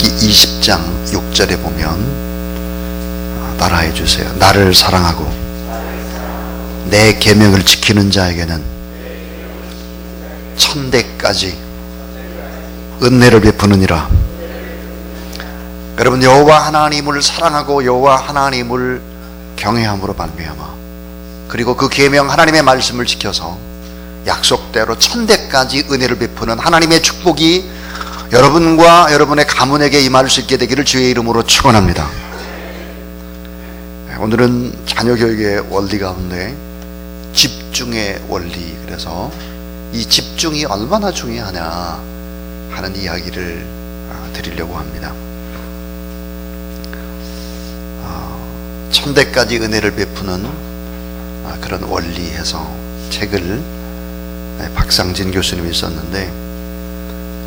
출애굽기 20장 6절에 보면 따라해 주세요. 나를 사랑하고 내 계명을 지키는 자에게는 천대까지 은혜를 베푸느니라. 여러분, 여호와 하나님을 사랑하고 여호와 하나님을 경외함으로 말미암아, 그리고 그 계명 하나님의 말씀을 지켜서 약속대로 천대까지 은혜를 베푸는 하나님의 축복이 여러분과 여러분의 가문에게 임할 수 있게 되기를 주의 이름으로 축원합니다. 오늘은 자녀교육의 원리 가운데 집중의 원리, 그래서 이 집중이 얼마나 중요하냐 하는 이야기를 드리려고 합니다. 천대까지 은혜를 베푸는 그런 원리에서 책을 박상진 교수님이 썼는데,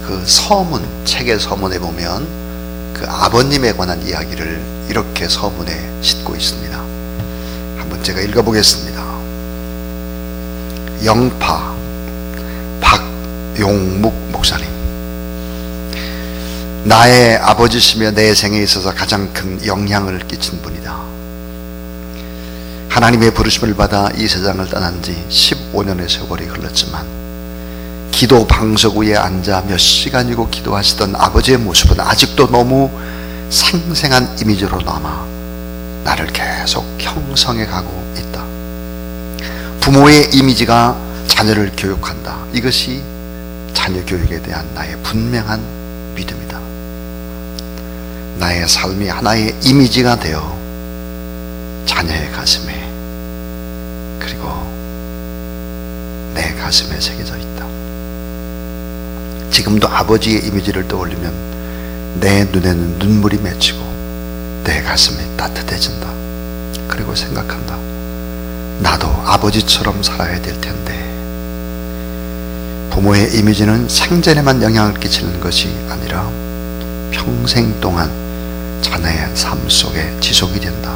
그 서문, 책의 서문에 보면 그 아버님에 관한 이야기를 이렇게 서문에 싣고 있습니다. 한번 제가 읽어보겠습니다. 영파 박용묵 목사님, 나의 아버지시며 내 생에 있어서 가장 큰 영향을 끼친 분이다. 하나님의 부르심을 받아 이 세상을 떠난 지 15년의 세월이 흘렀지만 기도 방석 위에 앉아 몇 시간이고 기도하시던 아버지의 모습은 아직도 너무 생생한 이미지로 남아 나를 계속 형성해 가고 있다. 부모의 이미지가 자녀를 교육한다. 이것이 자녀 교육에 대한 나의 분명한 믿음이다. 나의 삶이 하나의 이미지가 되어 자녀의 가슴에, 그리고 내 가슴에 새겨져 있다. 지금도 아버지의 이미지를 떠올리면 내 눈에는 눈물이 맺히고 내 가슴이 따뜻해진다. 그리고 생각한다. 나도 아버지처럼 살아야 될 텐데. 부모의 이미지는 생전에만 영향을 끼치는 것이 아니라 평생 동안 자녀의 삶 속에 지속이 된다.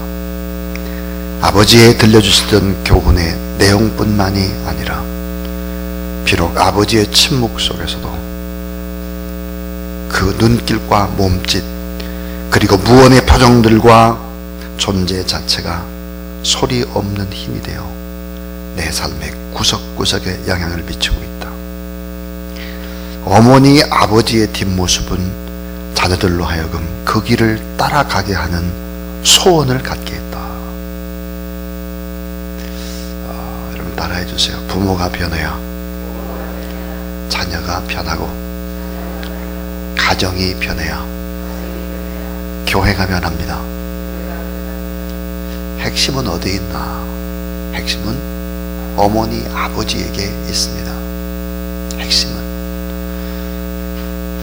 아버지의 들려주시던 교훈의 내용뿐만이 아니라 비록 아버지의 침묵 속에서도 그 눈길과 몸짓, 그리고 무언의 표정들과 존재 자체가 소리 없는 힘이 되어 내 삶의 구석구석에 영향을 미치고 있다. 어머니, 아버지의 뒷모습은 자녀들로 하여금 그 길을 따라가게 하는 소원을 갖게 했다. 여러분 따라해 주세요. 부모가 변해야 자녀가 변하고, 가정이 변해야 교회가 변합니다. 핵심은 어디 있나? 핵심은 어머니, 아버지에게 있습니다. 핵심은,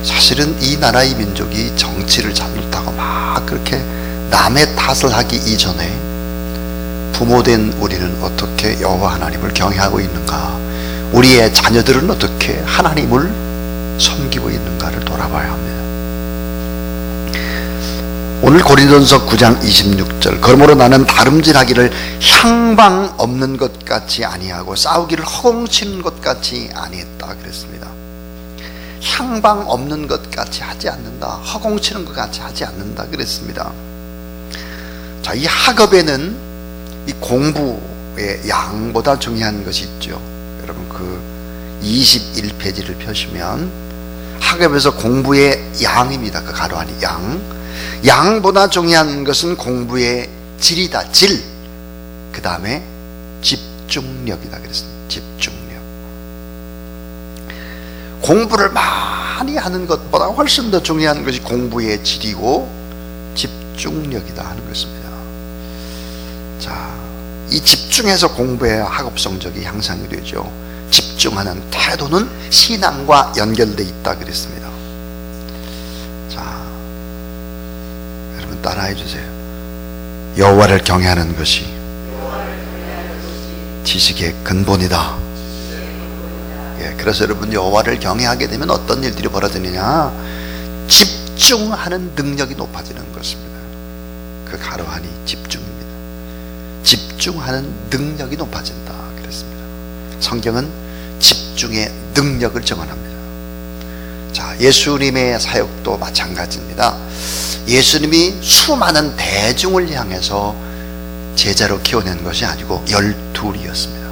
사실은 이 나라의 민족이 정치를 잘못하고 막 그렇게 남의 탓을 하기 이전에 부모된 우리는 어떻게 여호와 하나님을 경외하고 있는가, 우리의 자녀들은 어떻게 하나님을 섬기고 있는가를 돌아봐야 합니다. 오늘 고린도전서 9장 26절, 그러므로 나는 다름질하기를 향방 없는 것 같이 아니하고 싸우기를 허공치는 것 같이 아니했다 그랬습니다. 향방 없는 것 같이 하지 않는다, 허공치는 것 같이 하지 않는다 그랬습니다. 자, 이 학업에는 이 공부의 양보다 중요한 것이 있죠. 여러분 그 21페이지를 펴시면 학업에서 공부의 양입니다. 그 가로 안이 양보다 중요한 것은 공부의 질이다. 질. 그 다음에 집중력이다 그랬습니다. 집중력. 공부를 많이 하는 것보다 훨씬 더 중요한 것이 공부의 질이고 집중력이다 하는 것입니다. 자, 이 집중해서 공부해야 학업 성적이 향상이 되죠. 집중하는 태도는 신앙과 연결되어 있다 그랬습니다. 자, 여러분 따라해 주세요. 여호와를 경외하는 것이 지식의 근본이다. 예, 그래서 여러분 여호와를 경외하게 되면 어떤 일들이 벌어지느냐? 집중하는 능력이 높아지는 것입니다. 그 가로 안이 집중입니다. 집중하는 능력이 높아진다 그랬습니다. 성경은 집중의 능력을 정언합니다. 자, 예수님의 사역도 마찬가지입니다. 예수님이 수많은 대중을 향해서 제자로 키워낸 것이 아니고 12이었습니다.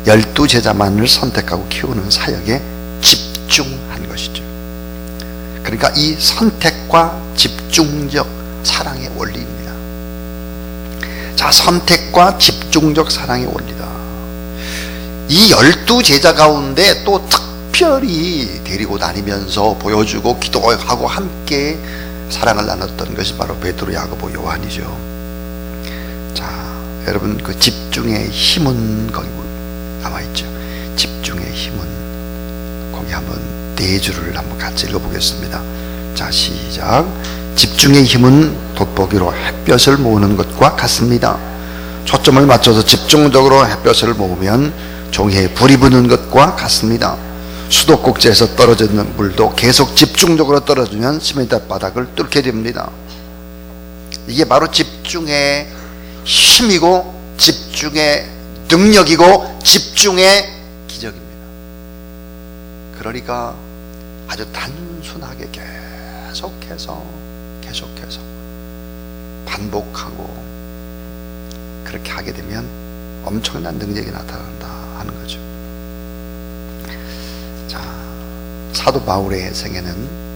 12 제자만을 선택하고 키우는 사역에 집중한 것이죠. 그러니까 이 선택과 집중적 사랑의 원리입니다. 자, 선택과 집중적 사랑의 원리다. 이 12 제자 가운데 또 특별히 데리고 다니면서 보여주고 기도하고 함께 사랑을 나눴던 것이 바로 베드로, 야고보, 요한이죠. 자, 여러분, 그 집중의 힘은 거기 남아있죠. 집중의 힘은, 거기 한번 네 줄을 한번 같이 읽어보겠습니다. 자, 시작. 집중의 힘은 돋보기로 햇볕을 모으는 것과 같습니다. 초점을 맞춰서 집중적으로 햇볕을 모으면 종이에 불이 붙는 것과 같습니다. 수도꼭지에서 떨어지는 물도 계속 집중적으로 떨어지면 시멘트 바닥을 뚫게 됩니다. 이게 바로 집중의 힘이고 집중의 능력이고 집중의 기적입니다. 그러니까 아주 단순하게 계속해서 반복하고 그렇게 하게 되면 엄청난 능력이 나타난다 하는 거죠. 자, 사도 바울의 생애는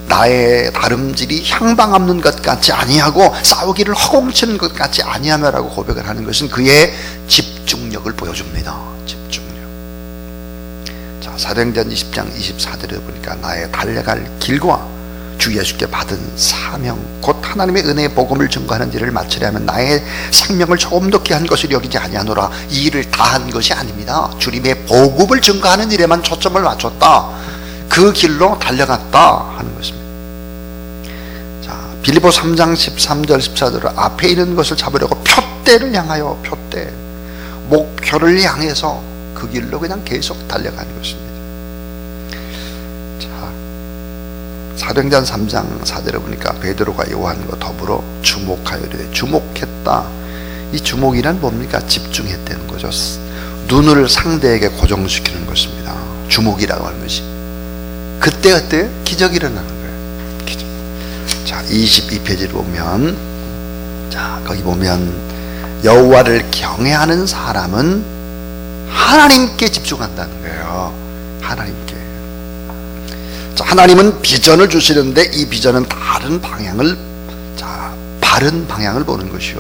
나의 다름질이 향방 없는 것 같지 아니하고 싸우기를 허공치는 것 같지 아니하며라고 고백을 하는 것은 그의 집중력을 보여줍니다. 집중력. 자, 사도행전 20장 24절에 보니까 나의 달려갈 길과 주 예수께 받은 사명 곧 하나님의 은혜의 복음을 증거하는 일을 마치려면 나의 생명을 조금 더 귀한 것을 여기지 아니하노라. 이 일을 다 한 것이 아닙니다. 주님의 복음을 증거하는 일에만 초점을 맞췄다. 그 길로 달려갔다 하는 것입니다. 자, 빌립보 3장 13절 14절은 앞에 있는 것을 잡으려고 표대를 향하여 목표를 향해서 그 길로 그냥 계속 달려가는 것입니다. 사도행전 3장 4절에 보니까 베드로가 요한과 더불어 주목하여 이르되 주목했다. 이 주목이란 뭡니까? 집중했다는 거죠. 눈을 상대에게 고정시키는 것입니다. 주목이라고 하는 것이. 그때 기적이 일어나는 거예요. 기적. 자, 22페이지를 보면, 자, 거기 보면 여호와를 경외하는 사람은 하나님께 집중한다는 거예요. 하나님께. 자, 하나님은 비전을 주시는데 이 비전은 바른 방향을 보는 것이요.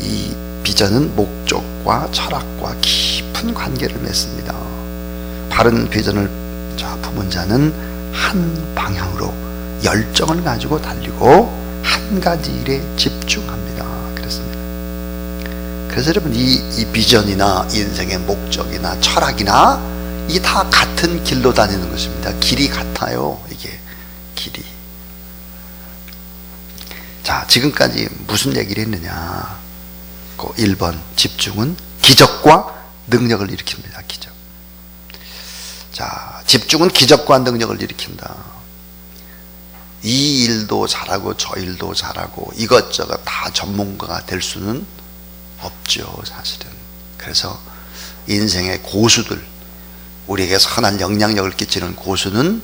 이 비전은 목적과 철학과 깊은 관계를 맺습니다. 바른 비전을 품은 자는 한 방향으로 열정을 가지고 달리고 한 가지 일에 집중합니다. 그렇습니다. 그래서 여러분, 이 비전이나 인생의 목적이나 철학이나 이 다 같은 길로 다니는 것입니다. 길이 같아요. 이게 길이. 자, 지금까지 무슨 얘기를 했느냐? 그 1번 집중은 기적과 능력을 일으킵니다. 기적. 자, 집중은 기적과 능력을 일으킨다. 이 일도 잘하고 저 일도 잘하고 이것저것 다 전문가가 될 수는 없죠, 사실은. 그래서 인생의 고수들, 우리에게 선한 영향력을 끼치는 고수는,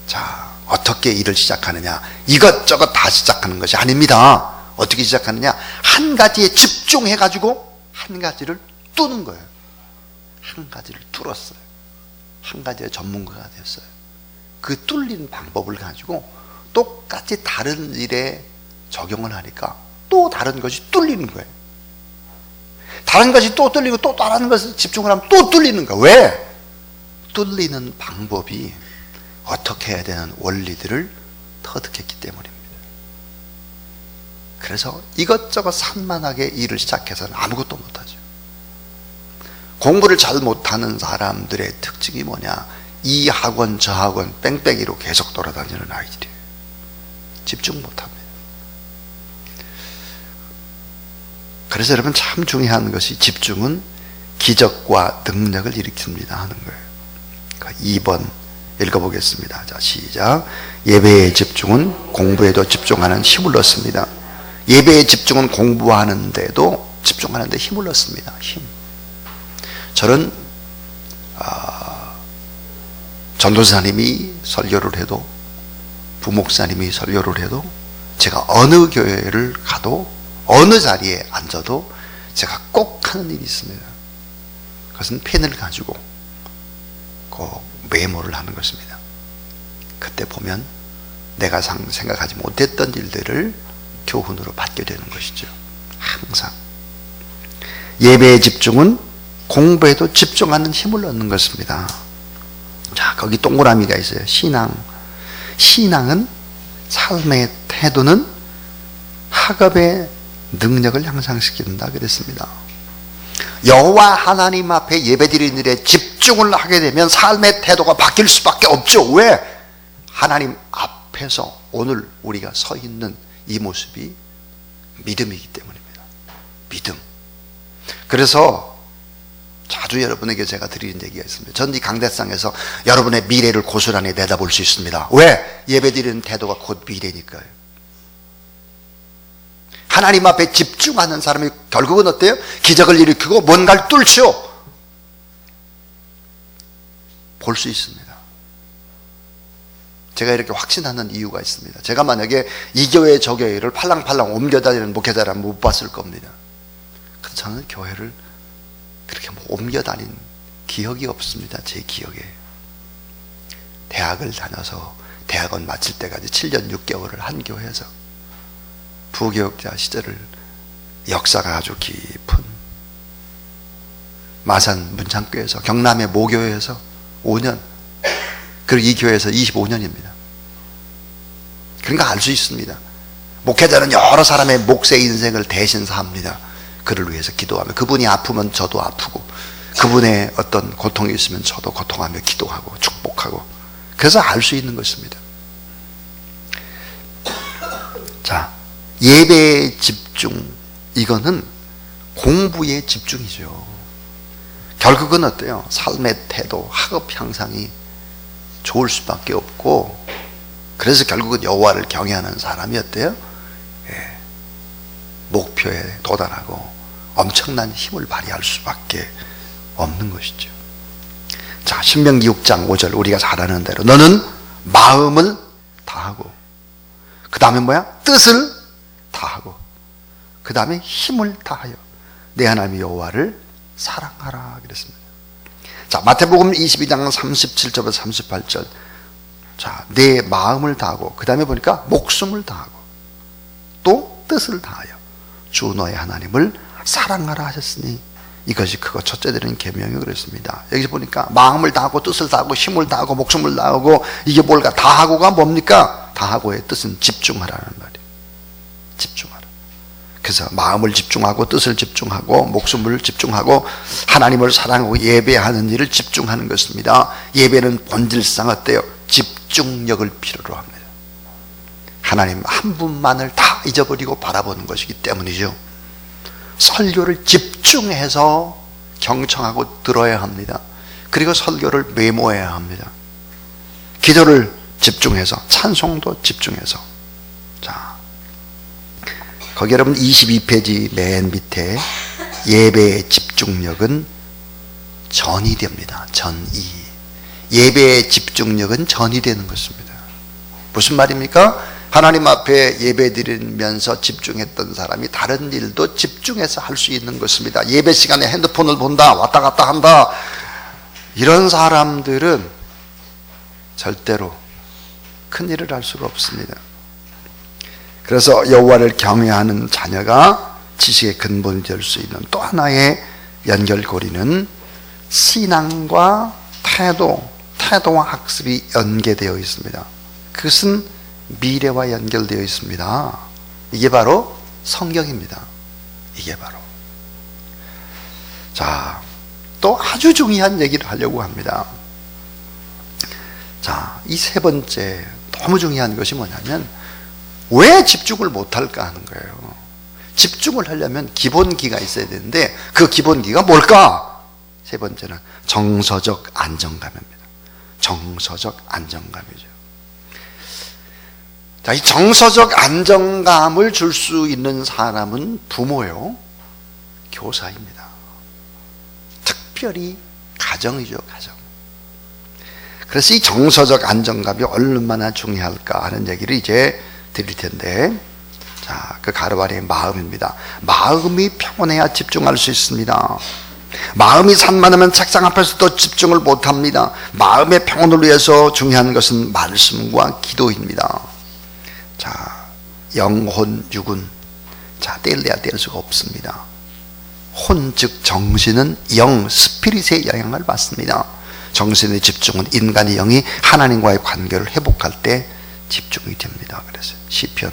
자, 어떻게 일을 시작하느냐? 이것저것 다 시작하는 것이 아닙니다. 어떻게 시작하느냐? 한 가지에 집중해가지고 한 가지를 뚫는 거예요. 한 가지를 뚫었어요. 한 가지의 전문가가 됐어요. 그 뚫린 방법을 가지고 똑같이 다른 일에 적용을 하니까 또 다른 것이 뚫리는 거예요. 다른 것이 또 뚫리고 또 다른 것에 집중을 하면 또 뚫리는 거예요. 왜? 뚫리는 방법이 어떻게 해야 되는 원리들을 터득했기 때문입니다. 그래서 이것저것 산만하게 일을 시작해서는 아무것도 못하죠. 공부를 잘 못하는 사람들의 특징이 뭐냐? 이 학원 저 학원 뺑뺑이로 계속 돌아다니는 아이들이에요. 집중 못합니다. 그래서 여러분, 참 중요한 것이 집중은 기적과 능력을 일으킵니다 하는 거예요. 2번 읽어보겠습니다. 자, 시작. 예배의 집중은 공부에도 집중하는 힘을 얻습니다. 예배의 집중은 공부하는데도 집중하는데 힘을 얻습니다. 힘. 저는 전도사님이 설교를 해도, 부목사님이 설교를 해도, 제가 어느 교회를 가도, 어느 자리에 앉아도 제가 꼭 하는 일이 있습니다. 그것은 펜을 가지고 그 메모를 하는 것입니다. 그때 보면 내가 생각하지 못했던 일들을 교훈으로 받게 되는 것이죠. 항상 예배의 집중은 공부에도 집중하는 힘을 얻는 것입니다. 자, 거기 동그라미가 있어요. 신앙은 삶의 태도는 학업의 능력을 향상시킨다 그랬습니다. 여호와 하나님 앞에 예배드리는 일에 집중을 하게 되면 삶의 태도가 바뀔 수밖에 없죠. 왜? 하나님 앞에서 오늘 우리가 서 있는 이 모습이 믿음이기 때문입니다. 믿음. 그래서 자주 여러분에게 제가 드리는 얘기가 있습니다. 전 이 강대상에서 여러분의 미래를 고스란히 내다볼 수 있습니다. 왜? 예배드리는 태도가 곧 미래니까요. 하나님 앞에 집중하는 사람이 결국은 어때요? 기적을 일으키고 뭔가를 뚫죠. 볼 수 있습니다. 제가 이렇게 확신하는 이유가 있습니다. 제가 만약에 이 교회 저 교회를 팔랑팔랑 옮겨다니는 목회자라면 못 봤을 겁니다. 그래서 저는 교회를 그렇게 옮겨다닌 기억이 없습니다. 제 기억에. 대학을 다녀서 대학원 마칠 때까지 7년 6개월을 한 교회에서 부교육자 시절을 역사가 아주 깊은 마산 문창교에서, 경남의 모교회에서 5년, 그리고 이 교회에서 25년입니다. 그러니까 알 수 있습니다. 목회자는 여러 사람의 몫의 인생을 대신 삽니다. 그를 위해서 기도하며, 그분이 아프면 저도 아프고, 그분의 어떤 고통이 있으면 저도 고통하며 기도하고 축복하고, 그래서 알 수 있는 것입니다. 자, 예배의 집중, 이거는 공부의 집중이죠. 결국은 어때요? 삶의 태도, 학업 향상이 좋을 수밖에 없고, 그래서 결국은 여호와를 경외하는 사람이 어때요? 목표에 도달하고 엄청난 힘을 발휘할 수밖에 없는 것이죠. 자, 신명기 6장 5절 우리가 잘 아는 대로 너는 마음을 다하고, 그 다음에 뭐야? 뜻을 다하고, 그 다음에 힘을 다하여 내 하나님 여호와를 사랑하라 그랬습니다. 자, 마태복음 22장 37절부터 38절. 자, 내 마음을 다하고, 그 다음에 보니까 목숨을 다하고, 또 뜻을 다하여 주 너의 하나님을 사랑하라 하셨으니 이것이 크고 첫째 되는 계명이 그랬습니다. 여기서 보니까 마음을 다하고, 뜻을 다하고, 힘을 다하고, 목숨을 다하고, 이게 뭘까? 다하고가 뭡니까? 다하고의 뜻은 집중하라는 말이에요. 집중하라. 그래서 마음을 집중하고, 뜻을 집중하고, 목숨을 집중하고, 하나님을 사랑하고 예배하는 일을 집중하는 것입니다. 예배는 본질상 어때요? 집중력을 필요로 합니다. 하나님 한 분만을 다 잊어버리고 바라보는 것이기 때문이죠. 설교를 집중해서 경청하고 들어야 합니다. 그리고 설교를 메모해야 합니다. 기도를 집중해서, 찬송도 집중해서. 자, 거기 여러분 22페이지 맨 밑에 예배의 집중력은 전이 됩니다. 전이. 예배의 집중력은 전이 되는 것입니다. 무슨 말입니까? 하나님 앞에 예배 드리면서 집중했던 사람이 다른 일도 집중해서 할 수 있는 것입니다. 예배 시간에 핸드폰을 본다, 왔다 갔다 한다, 이런 사람들은 절대로 큰 일을 할 수가 없습니다. 그래서 여호와를 경외하는 자녀가 지식의 근본이 될 수 있는 또 하나의 연결고리는 신앙과 태도와 학습이 연계되어 있습니다. 그것은 미래와 연결되어 있습니다. 이게 바로 성경입니다. 이게 바로. 자, 또 아주 중요한 얘기를 하려고 합니다. 자, 이 세 번째 너무 중요한 것이 뭐냐면, 왜 집중을 못할까 하는 거예요. 집중을 하려면 기본기가 있어야 되는데, 그 기본기가 뭘까? 세 번째는 정서적 안정감입니다. 정서적 안정감이죠. 자, 이 정서적 안정감을 줄 수 있는 사람은 부모요, 교사입니다. 특별히 가정이죠, 가정. 그래서 이 정서적 안정감이 얼마나 중요할까 하는 얘기를 이제 드릴 텐데, 자, 그 가로 아래의 마음입니다. 마음이 평온해야 집중할 수 있습니다. 마음이 산만하면 책상 앞에서도 집중을 못합니다. 마음의 평온을 위해서 중요한 것은 말씀과 기도입니다. 자, 영혼, 육은 자, 뗄래야 뗄 수가 없습니다. 혼, 즉 정신은 영, 스피릿의 영향을 받습니다. 정신의 집중은 인간의 영이 하나님과의 관계를 회복할 때 집중이 됩니다. 그래서 시편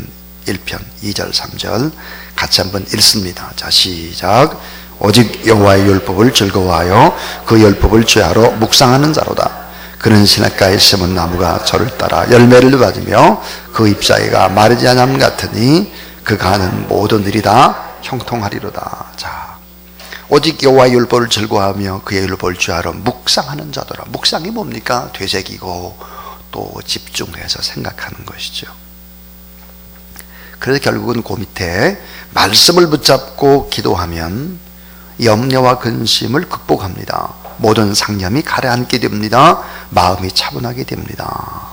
1편 2절 3절 같이 한번 읽습니다. 자, 시작. 오직 여호와의 율법을 즐거워하여 그 율법을 죄하러 묵상하는 자로다. 그는 시냇가에 심은 나무가 저를 따라 열매를 받으며 그 잎사귀가 마르지 않음 같으니 그가 하는 모든 일이 다 형통하리로다. 자, 오직 여호와의 율법을 즐거워하며 그의 율법을 죄하러 묵상하는 자더라. 묵상이 뭡니까? 되새기고 또 집중해서 생각하는 것이죠. 그래서 결국은 그 밑에 말씀을 붙잡고 기도하면 염려와 근심을 극복합니다. 모든 상념이 가라앉게 됩니다. 마음이 차분하게 됩니다.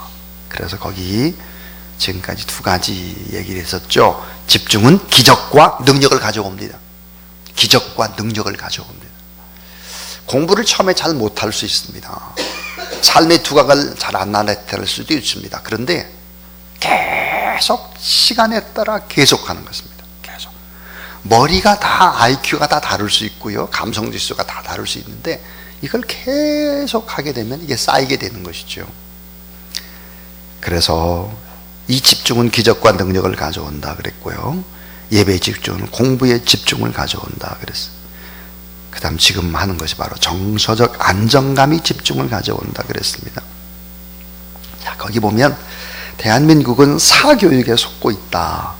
그래서 거기 지금까지 두 가지 얘기를 했었죠. 집중은 기적과 능력을 가져옵니다. 기적과 능력을 가져옵니다. 공부를 처음에 잘 못할 수 있습니다. 삶의 두각을 잘 안 나타낼 수도 있습니다. 그런데 계속 시간에 따라 계속하는 것입니다. 계속. 머리가 다 IQ가 다 다를 수 있고요. 감성지수가 다 다를 수 있는데 이걸 계속 하게 되면 이게 쌓이게 되는 것이죠. 그래서 이 집중은 기적과 능력을 가져온다 그랬고요. 예배의 집중은 공부에 집중을 가져온다 그랬어요. 그 다음 지금 하는 것이 바로 정서적 안정감이 집중을 가져온다 그랬습니다. 자, 거기 보면 대한민국은 사교육에 속고 있다.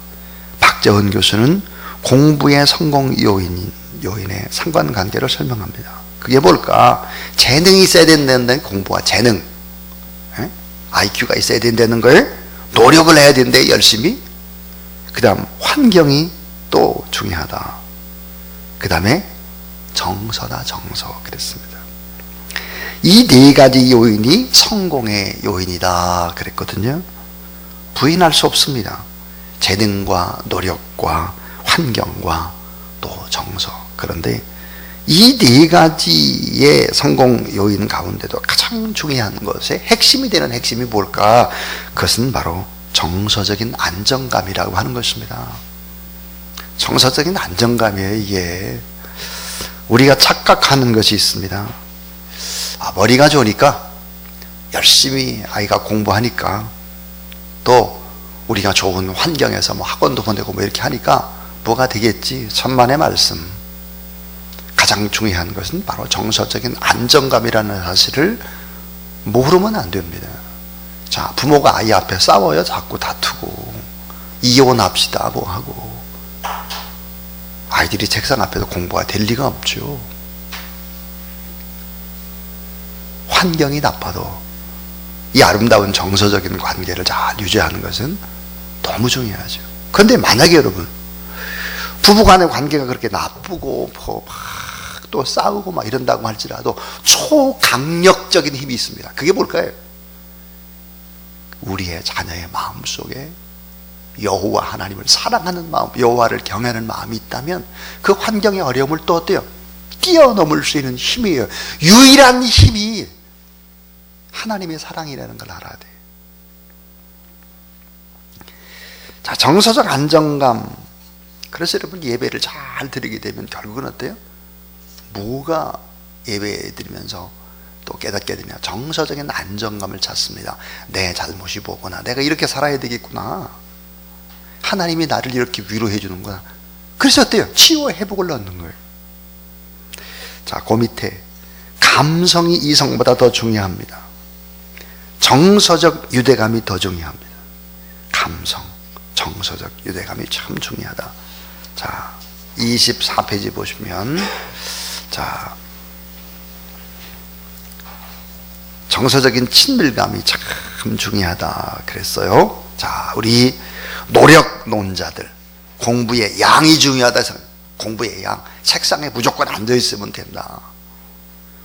박재원 교수는 공부의 성공 요인의 상관관계를 설명합니다. 그게 뭘까? 재능이 있어야 된다는 공부와 재능, IQ가 있어야 된다는 거예요. 노력을 해야 되는데 열심히. 그 다음 환경이 또 중요하다. 그 다음에 정서다. 정서 그랬습니다. 이 네 가지 요인이 성공의 요인이다 그랬거든요. 부인할 수 없습니다. 재능과 노력과 환경과 또 정서. 그런데 이 네 가지의 성공 요인 가운데도 가장 중요한 것의 핵심이 되는 핵심이 뭘까? 그것은 바로 정서적인 안정감이라고 하는 것입니다. 정서적인 안정감이에요. 이게 우리가 착각하는 것이 있습니다. 머리가 좋으니까 열심히 아이가 공부하니까 또 우리가 좋은 환경에서 뭐 학원도 보내고 뭐 이렇게 하니까 뭐가 되겠지. 천만의 말씀. 가장 중요한 것은 바로 정서적인 안정감이라는 사실을 모르면 안 됩니다. 자, 부모가 아이 앞에 싸워요. 자꾸 다투고 이혼합시다 뭐 하고. 아이들이 책상 앞에서 공부가 될 리가 없죠. 환경이 나빠도 이 아름다운 정서적인 관계를 잘 유지하는 것은 너무 중요하죠. 그런데 만약에 여러분 부부간의 관계가 그렇게 나쁘고 뭐 또 싸우고 막 이런다고 할지라도 초강력적인 힘이 있습니다. 그게 뭘까요? 우리의 자녀의 마음속에 여호와 하나님을 사랑하는 마음, 여호와를 경외하는 마음이 있다면 그 환경의 어려움을 또 어때요? 뛰어넘을 수 있는 힘이에요. 유일한 힘이 하나님의 사랑이라는 걸 알아야 돼요. 자, 정서적 안정감. 그래서 여러분 예배를 잘 드리게 되면 결국은 어때요? 뭐가 예배 드리면서 또 깨닫게 되냐? 정서적인 안정감을 찾습니다. 내 잘못이 뭐구나. 내가 이렇게 살아야 되겠구나. 하나님이 나를 이렇게 위로해 주는구나. 그래서 어때요? 치유와 회복을 얻는 거예요. 자, 그 밑에 감성이 이성보다 더 중요합니다. 정서적 유대감이 더 중요합니다. 감성, 정서적 유대감이 참 중요하다. 자, 24페이지 보시면 자, 정서적인 친밀감이 참 중요하다 그랬어요. 자, 우리 노력론자들 공부의 양이 중요하다 해서 공부의 양, 책상에 무조건 앉아있으면 된다.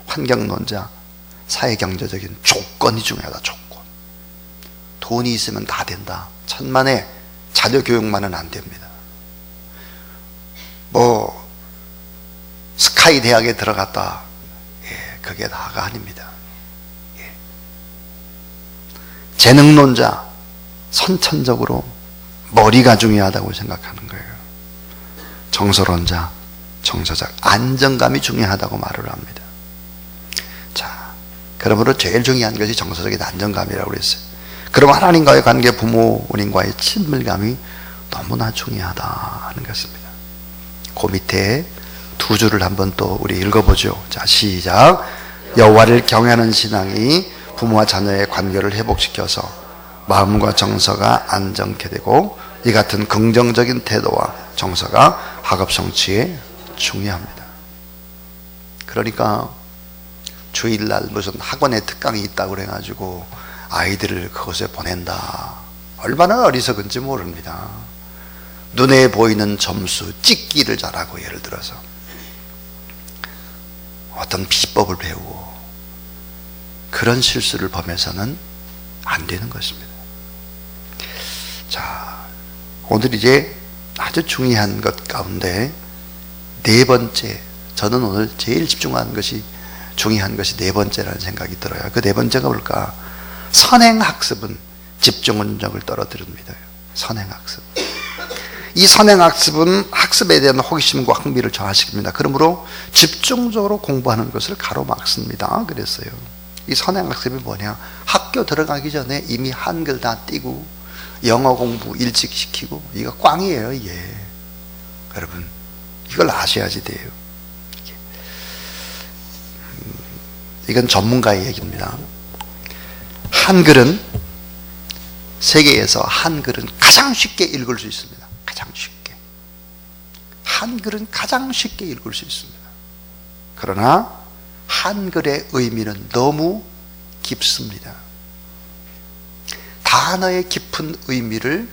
환경론자 사회경제적인 조건이 중요하다. 조건. 돈이 있으면 다 된다. 천만에 자녀 교육만은 안 됩니다. 뭐 스카이 대학에 들어갔다, 그게 다가 아닙니다. 재능론자, 선천적으로 머리가 중요하다고 생각하는 거예요. 정서론자, 정서적 안정감이 중요하다고 말을 합니다. 자, 그러므로 제일 중요한 것이 정서적인 안정감이라고 그랬어요. 그럼 하나님과의 관계, 부모님과의 친밀감이 너무나 중요하다는 것입니다. 그 밑에 두 줄을 한번 또 우리 읽어보죠. 자, 시작. 여호와를 경외하는 신앙이 부모와 자녀의 관계를 회복시켜서 마음과 정서가 안정케 되고, 이 같은 긍정적인 태도와 정서가 학업 성취에 중요합니다. 그러니까 주일날 무슨 학원에 특강이 있다고 그래가지고 아이들을 그곳에 보낸다. 얼마나 어리석은지 모릅니다. 눈에 보이는 점수 찍기를 잘하고, 예를 들어서 어떤 비법을 배우고, 그런 실수를 범해서는 안 되는 것입니다. 자, 오늘 이제 아주 중요한 것 가운데 네 번째, 저는 오늘 제일 집중하는 것이, 중요한 것이 네 번째라는 생각이 들어요. 그 네 번째가 뭘까? 선행학습은 집중력을 떨어뜨립니다. 선행학습. 이 선행학습은 학습에 대한 호기심과 흥미를 저하시킵니다. 그러므로 집중적으로 공부하는 것을 가로막습니다. 그랬어요. 이 선행학습이 뭐냐? 학교 들어가기 전에 이미 한글 다 띄고 영어 공부 일찍 시키고, 이거 꽝이에요. 이게 여러분, 이걸 아셔야지 돼요. 이건 전문가의 얘기입니다. 한글은, 세계에서 한글은 가장 쉽게 읽을 수 있습니다. 가장 쉽게. 한글은 가장 쉽게 읽을 수 있습니다. 그러나 한글의 의미는 너무 깊습니다. 단어의 깊은 의미를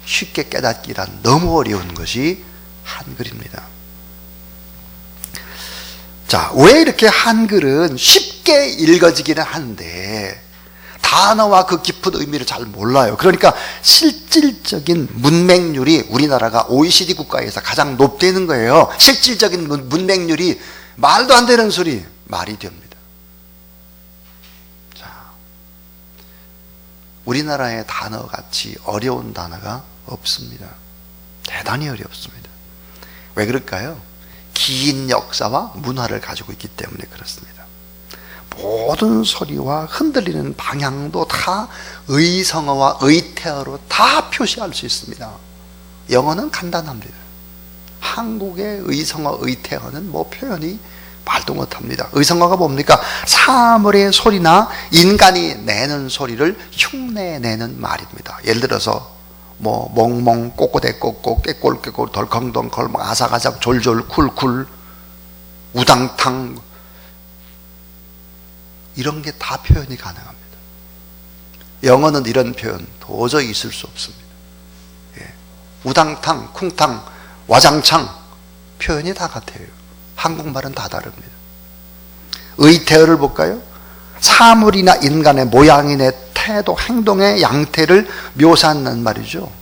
쉽게 깨닫기란 너무 어려운 것이 한글입니다. 자, 왜 이렇게 한글은 쉽게 읽어지기는 하는데 단어와 그 깊은 의미를 잘 몰라요. 그러니까 실질적인 문맹률이 우리나라가 OECD 국가에서 가장 높다는 거예요. 실질적인 문맹률이 말도 안 되는 소리, 말이 됩니다. 자, 우리나라의 단어같이 어려운 단어가 없습니다. 대단히 어렵습니다. 왜 그럴까요? 긴 역사와 문화를 가지고 있기 때문에 그렇습니다. 모든 소리와 흔들리는 방향도 다 의성어와 의태어로 다 표시할 수 있습니다. 영어는 간단합니다. 한국의 의성어, 의태어는 뭐 표현이 말도 못합니다. 의성어가 뭡니까? 사물의 소리나 인간이 내는 소리를 흉내내는 말입니다. 예를 들어서 뭐 멍멍, 꼬꼬대 꼬꼬, 깨꼴 깨꼴, 덜컹덜컹, 아삭아삭, 졸졸, 쿨쿨, 우당탕, 이런 게 다 표현이 가능합니다. 영어는 이런 표현 도저히 있을 수 없습니다. 예. 우당탕, 쿵탕, 와장창, 표현이 다 같아요. 한국말은 다 다릅니다. 의태어를 볼까요? 사물이나 인간의 모양이나 태도, 행동의 양태를 묘사하는 말이죠.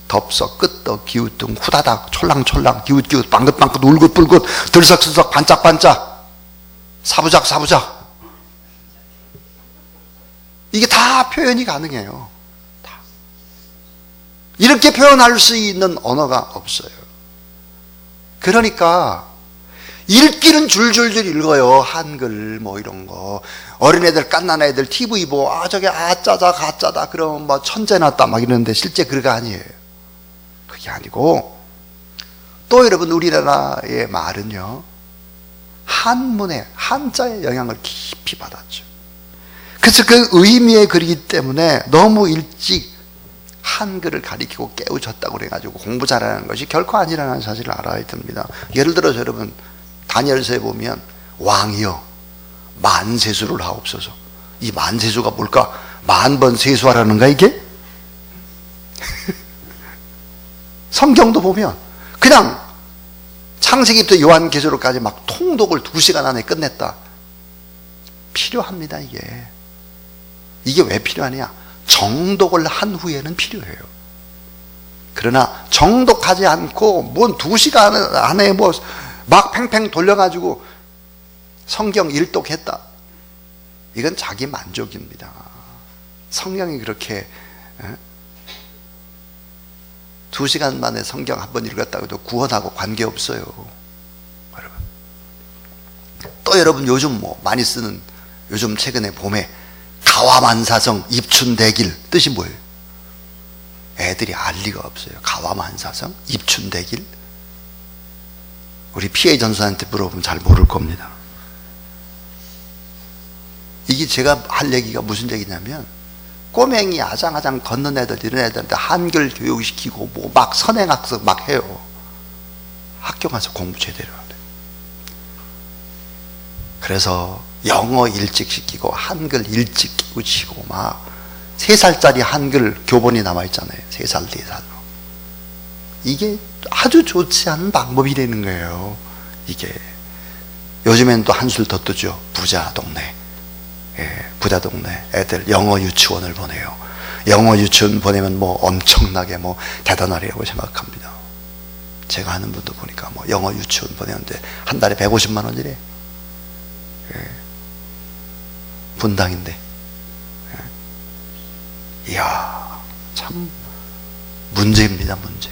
덥석, 끄떡, 기우뚱, 후다닥, 촐랑촐랑, 기웃기웃, 빵긋빵긋, 울긋불긋, 들썩들썩, 반짝반짝, 사부작 사부작. 이게 다 표현이 가능해요. 다. 이렇게 표현할 수 있는 언어가 없어요. 그러니까 읽기는 줄줄줄 읽어요. 한글 뭐 이런 거. 어린애들, 갓난 애들 TV 보고 저게 아짜다 가짜다 그러면 뭐 천재났다 막 이러는데 실제 그거 아니에요. 그게 아니고, 또 여러분 우리나라의 말은요, 한문의 한자의 영향을 깊이 받았죠. 그래서 그 의미의 글이기 때문에 너무 일찍 한글을 가리키고 깨우쳤다고 그래가지고 공부 잘하는 것이 결코 아니라는 사실을 알아야 됩니다. 예를 들어서 여러분 다니엘서에 보면 왕이여 만세수를 하옵소서. 이 만세수가 뭘까? 10,000번 세수하라는가 이게? 성경도 보면 그냥 창세기부터 요한계시록까지 막 통독을 2시간 안에 끝냈다. 필요합니다. 이게 왜 필요하냐? 정독을 한 후에는 필요해요. 그러나 정독하지 않고 뭔 2시간 안에 뭐 막 팽팽 돌려가지고 성경 일독했다, 이건 자기 만족입니다. 성경이 그렇게 2시간 만에 성경 한 번 읽었다고 해도 구원하고 관계없어요. 여러분, 또 여러분 요즘 뭐 많이 쓰는, 요즘 최근에 봄에 가와만사성 입춘대길, 뜻이 뭐예요? 애들이 알 리가 없어요. 가와만사성 입춘대길. 우리 피해 전사한테 물어보면 잘 모를 겁니다. 이게 제가 할 얘기가 무슨 얘기냐면, 꼬맹이 아장아장 걷는 애들, 이런 애들한테 한글 교육시키고 뭐 막 선행학습 막 해요. 학교 가서 공부 제대로 하래. 그래서 영어 일찍 시키고 한글 일찍 끼우치고 막 3살짜리 한글 교본이 남아있잖아요. 3살, 4살. 이게 아주 좋지 않은 방법이라는 거예요. 이게 요즘엔 또 한술 더 뜨죠. 부자 동네. 부자 동네 애들 영어 유치원을 보내요. 영어 유치원 보내면 뭐 엄청나게 뭐 대단하리라고 생각합니다. 제가 아는 분도 보니까 뭐 영어 유치원 보내는데 한 달에 150만 원이래. 분당인데. 이야, 참 문제입니다. 문제.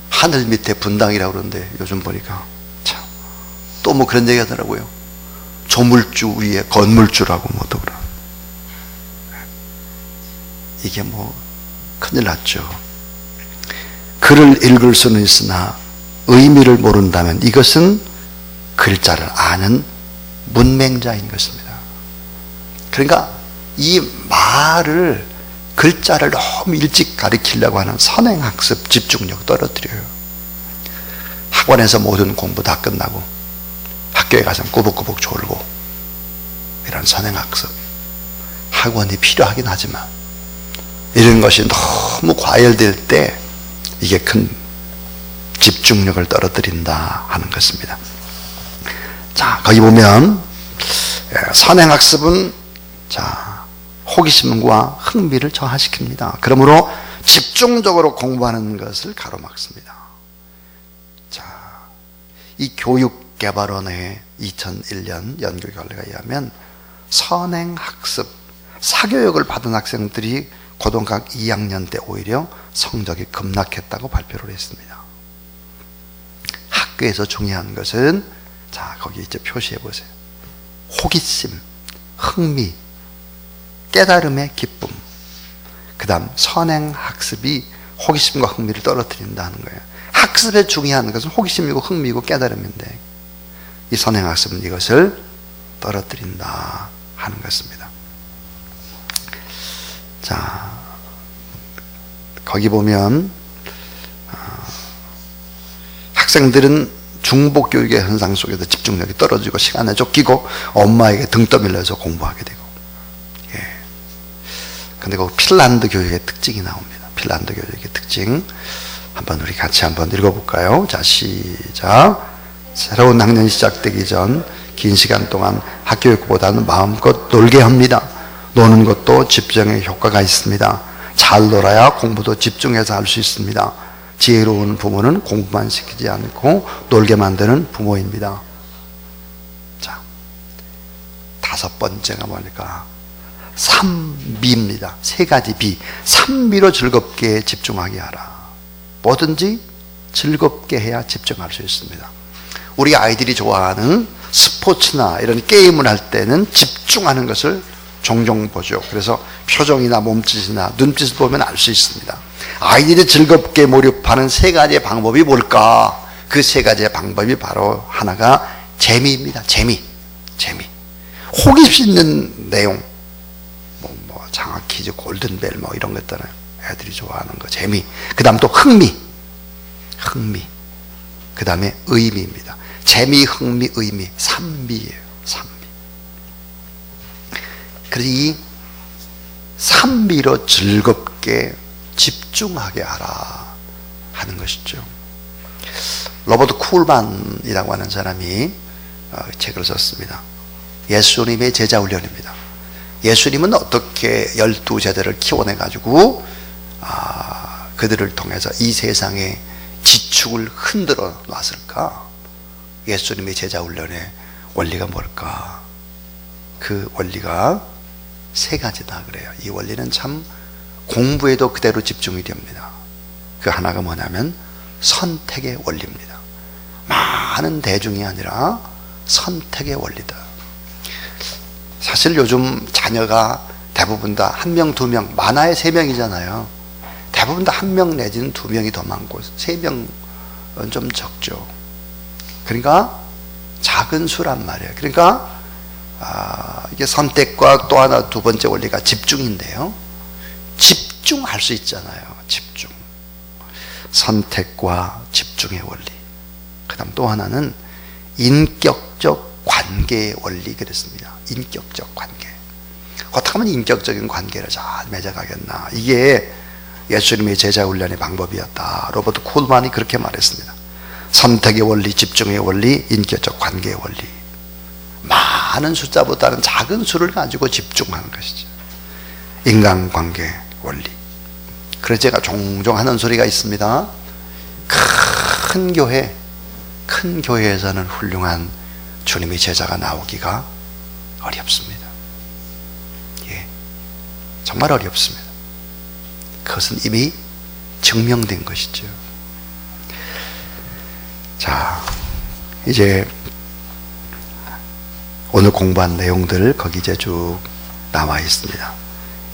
하늘 밑에 분당이라고 그러는데 요즘 보니까 참 또 뭐 그런 얘기 하더라고요. 조물주 위에 건물주라고 뭐도 그러. 이게 뭐 큰일 났죠. 글을 읽을 수는 있으나 의미를 모른다면 이것은 글자를 아는 문맹자인 것입니다. 그러니까 이 말을, 글자를 너무 일찍 가르치려고 하는 선행학습 집중력 떨어뜨려요. 학원에서 모든 공부 다 끝나고 학교에 가서 꾸벅꾸벅 졸고, 이런 선행학습 학원이 필요하긴 하지만 이런 것이 너무 과열될 때 이게 큰 집중력을 떨어뜨린다 하는 것입니다. 자, 거기 보면 선행학습은 자, 호기심과 흥미를 저하시킵니다. 그러므로 집중적으로 공부하는 것을 가로막습니다. 자, 이 교육개발원의 2001년 연구 결과에 의하면 선행학습, 사교육을 받은 학생들이 고등학교 2학년 때 오히려 성적이 급락했다고 발표를 했습니다. 학교에서 중요한 것은, 자, 거기 이제 표시해 보세요. 호기심, 흥미, 깨달음의 기쁨. 그 다음 선행학습이 호기심과 흥미를 떨어뜨린다는 거예요. 학습에 중요한 것은 호기심이고 흥미이고 깨달음인데 이 선행학습은 이것을 떨어뜨린다 하는 것입니다. 자, 거기 보면 학생들은 중복교육의 현상 속에서 집중력이 떨어지고 시간에 쫓기고 엄마에게 등 떠밀려서 공부하게 되고. 근데 그 핀란드 교육의 특징이 나옵니다. 핀란드 교육의 특징 한번 우리 같이 한번 읽어볼까요? 자, 시작. 새로운 학년이 시작되기 전 긴 시간 동안 학교육보다는 마음껏 놀게 합니다. 노는 것도 집중에 효과가 있습니다. 잘 놀아야 공부도 집중해서 할 수 있습니다. 지혜로운 부모는 공부만 시키지 않고 놀게 만드는 부모입니다. 자, 5번째가 뭐니까 3비입니다. 3가지 비. 3비로 즐겁게 집중하게 하라. 뭐든지 즐겁게 해야 집중할 수 있습니다. 우리 아이들이 좋아하는 스포츠나 이런 게임을 할 때는 집중하는 것을 종종 보죠. 그래서 표정이나 몸짓이나 눈빛을 보면 알 수 있습니다. 아이들이 즐겁게 몰입하는 3가지의 방법이 뭘까? 그 3가지의 방법이 바로 하나가 재미입니다. 재미. 호기심 있는 내용. 뭐 장학 퀴즈, 골든벨 뭐 이런 거 있잖아요. 애들이 좋아하는 거. 재미. 그 다음 또 흥미. 그 다음에 의미입니다. 재미, 흥미, 의미. 3비예요. 3비. 그래서 이 3비로 즐겁게 집중하게 하라 하는 것이죠. 로버트 쿨만이라고 하는 사람이 책을 썼습니다. 예수님의 제자 훈련입니다. 예수님은 어떻게 12제자를 키워내가지고 그들을 통해서 이 세상의 지축을 흔들어 놨을까? 예수님의 제자 훈련의 원리가 뭘까? 그 원리가 세 가지다 그래요. 이 원리는 참 공부에도 그대로 집중이 됩니다. 그 하나가 뭐냐면 선택의 원리입니다. 많은 대중이 아니라 선택의 원리다. 사실 요즘 자녀가 대부분 다 1명, 2명, 많아야 3명이잖아요. 대부분 다 1명 내지는 2명이 더 많고 3명은 좀 적죠. 그러니까 작은 수란 말이에요. 그러니까 이게 선택과 또 하나 두 번째 원리가 집중인데요. 집중할 수 있잖아요. 집중. 선택과 집중의 원리. 그 다음 또 하나는 인격적 관계의 원리 그랬습니다. 인격적 관계. 어떻게 하면 인격적인 관계를 잘 맺어가겠나. 이게 예수님의 제자 훈련의 방법이었다. 로버트 콜만이 그렇게 말했습니다. 선택의 원리, 집중의 원리, 인격적 관계의 원리. 많은 숫자보다는 작은 수를 가지고 집중하는 것이죠. 인간관계 원리. 그래서 제가 종종 하는 소리가 있습니다. 큰 교회에서는 훌륭한 주님의 제자가 나오기가 어렵습니다. 예, 정말 어렵습니다. 그것은 이미 증명된 것이죠. 자, 이제 오늘 공부한 내용들 거기 이제 쭉 나와 있습니다.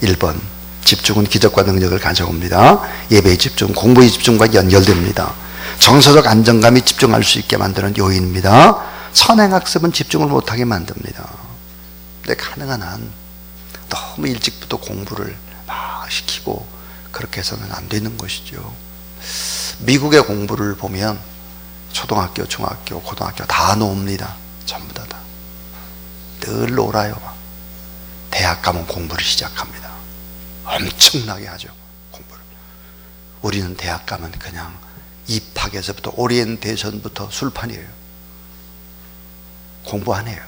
1번, 집중은 기적과 능력을 가져옵니다. 예배의 집중, 공부의 집중과 연결됩니다. 정서적 안정감이 집중할 수 있게 만드는 요인입니다. 선행학습은 집중을 못하게 만듭니다. 근데 가능한 한 너무 일찍부터 공부를 막 시키고 그렇게 해서는 안 되는 것이죠. 미국의 공부를 보면 초등학교, 중학교, 고등학교 다 놓습니다. 전부 다. 늘 놀아요. 대학 가면 공부를 시작합니다. 엄청나게 하죠. 공부를. 우리는 대학 가면 그냥 입학에서부터 오리엔테이션부터 술판이에요. 공부 안 해요.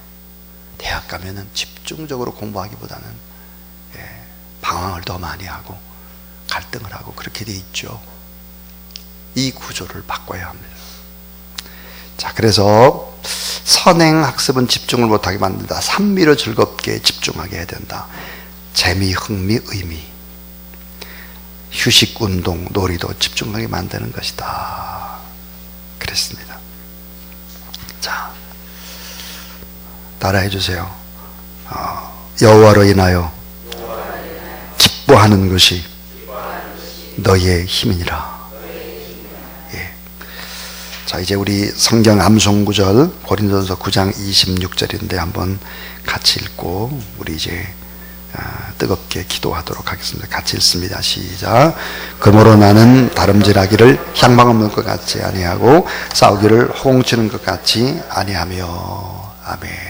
대학 가면은 집중적으로 공부하기보다는 방황을 더 많이 하고 갈등을 하고 그렇게 돼 있죠. 이 구조를 바꿔야 합니다. 자, 그래서 선행학습은 집중을 못하게 만든다. 산미로 즐겁게 집중하게 해야 된다. 재미, 흥미, 의미. 휴식, 운동, 놀이도 집중하게 만드는 것이다. 그랬습니다. 자, 따라해 주세요. 여호와로 인하여 기뻐하는 것이 너의 힘이니라. 예. 자, 이제 우리 성경 암송 구절 고린도전서 9장 26절인데 한번 같이 읽고 우리 이제 뜨겁게 기도하도록 하겠습니다. 같이 읽습니다. 시작. 그러므로 나는 다름질하기를 향방 없는 것 같이 아니하고 싸우기를 호공치는 것 같이 아니하며. 아멘.